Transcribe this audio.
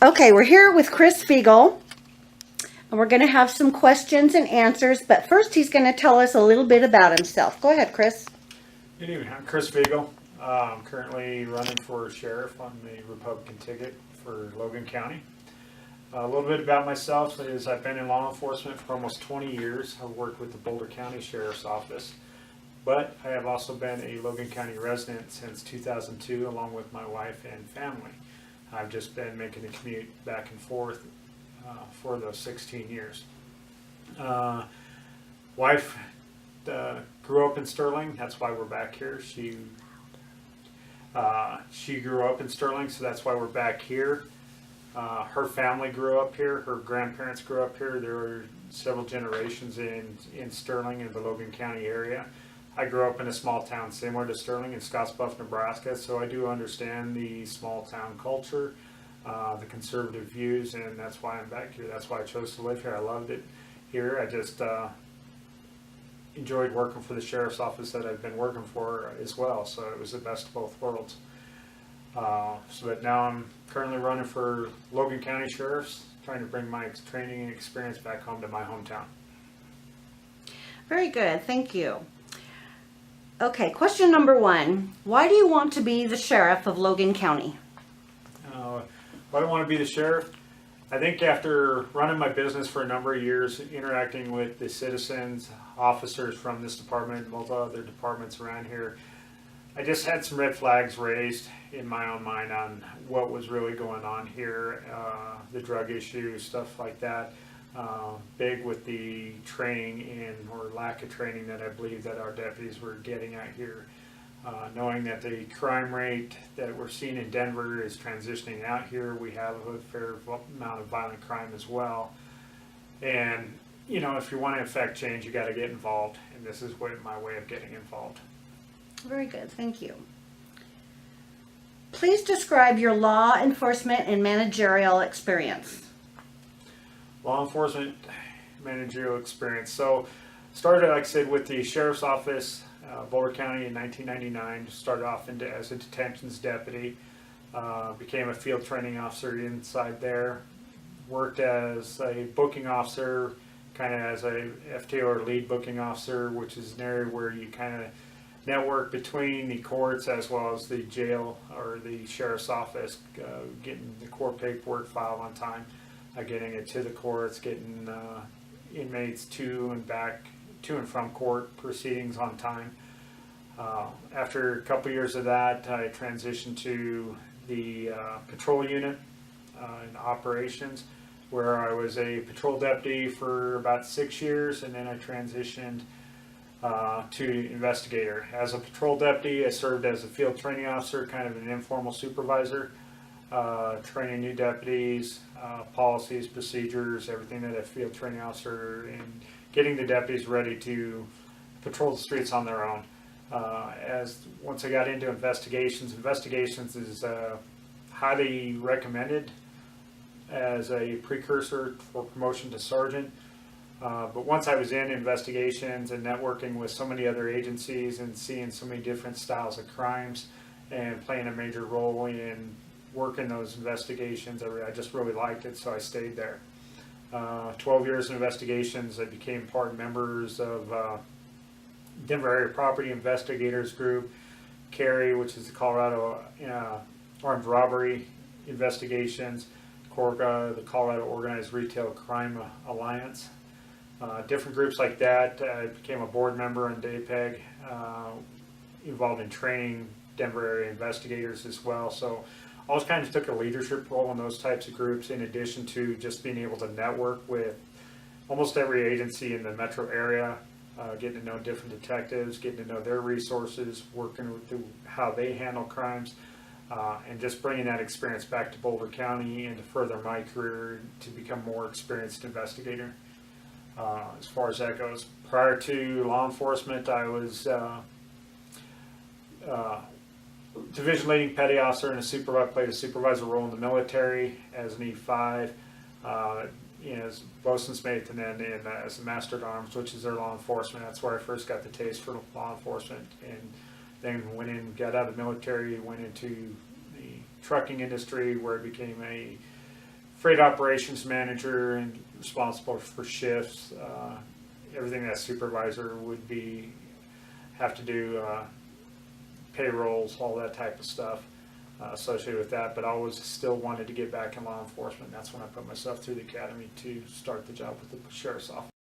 Okay, we're here with Chris Fiegel, and we're going to have some questions and answers, but first he's going to tell us a little bit about himself. Go ahead, Chris. Good evening. I'm Chris Fiegel. I'm currently running for sheriff on the Republican ticket for Logan County. A little bit about myself is I've been in law enforcement for almost 20 years. I've worked with the Boulder County Sheriff's Office, but I have also been a Logan County resident since 2002 along with my wife and family. I've just been making the commute back and forth for those 16 years. Wife grew up in Sterling. That's why we're back here. She grew up in Sterling, so that's why we're back here. Her family grew up here. Her grandparents grew up here. There were several generations in Sterling and the Logan County area. I grew up in a small town similar to Sterling in Scottsbluff, Nebraska, so I do understand the small town culture, the conservative views, and that's why I'm back here. That's why I chose to live here. I loved it here. I just enjoyed working for the sheriff's office that I've been working for as well, so it was the best of both worlds. But now I'm currently running for Logan County Sheriff's, trying to bring my training and experience back home to my hometown. Very good, thank you. Okay, question number 1. Why do you want to be the sheriff of Logan County? Why do I want to be the sheriff? I think after running my business for a number of years, interacting with the citizens, officers from this department, and multiple other departments around here, I just had some red flags raised in my own mind on what was really going on here, the drug issue, stuff like that. Big with the training or lack of training that I believe that our deputies were getting at here. Knowing that the crime rate that we're seeing in Denver is transitioning out here, we have a fair amount of violent crime as well. And, you know, if you want to affect change, you got to get involved. And this is my way of getting involved. Very good, thank you. Please describe your law enforcement and managerial experience. Law enforcement managerial experience. So started, like I said, with the sheriff's office, Boulder County in 1999. Started off as a detentions deputy. Became a field training officer inside there. Worked as a booking officer, kind of as a FTO or lead booking officer, which is an area where you kind of network between the courts as well as the jail or the sheriff's office, getting the court paperwork filed on time, getting it to the courts, getting inmates to and from court proceedings on time. After a couple years of that, I transitioned to the patrol unit in operations, where I was a patrol deputy for about 6 years, and then I transitioned to investigator. As a patrol deputy, I served as a field training officer, kind of an informal supervisor, training new deputies, policies, procedures, everything that a field training officer, and getting the deputies ready to patrol the streets on their own. Once I got into investigations is highly recommended as a precursor for promotion to sergeant. But once I was in investigations and networking with so many other agencies and seeing so many different styles of crimes and playing a major role in working those investigations, I just really liked it, so I stayed there. 12 years in investigations, I became part members of Denver Area Property Investigators Group, CARI, which is the Colorado Armed Robbery Investigations, CORGA, the Colorado Organized Retail Crime Alliance. Different groups like that. I became a board member in DAPEG, involved in training Denver area investigators as well. So I always kind of took a leadership role in those types of groups, in addition to just being able to network with almost every agency in the metro area, getting to know different detectives, getting to know their resources, working with how they handle crimes, and just bringing that experience back to Boulder County and to further my career to become more experienced investigator. As far as that goes, prior to law enforcement, I was division leading petty officer and played a supervisor role in the military as an E5, as bosun's mate, and then as a master at arms, which is their law enforcement. That's where I first got the taste for law enforcement, and then got out of the military, went into the trucking industry, where I became a freight operations manager and responsible for shifts, everything that supervisor would have to do, payrolls, all that type of stuff associated with that. But I always still wanted to get back in law enforcement. That's when I put myself through the academy to start the job with the sheriff's office.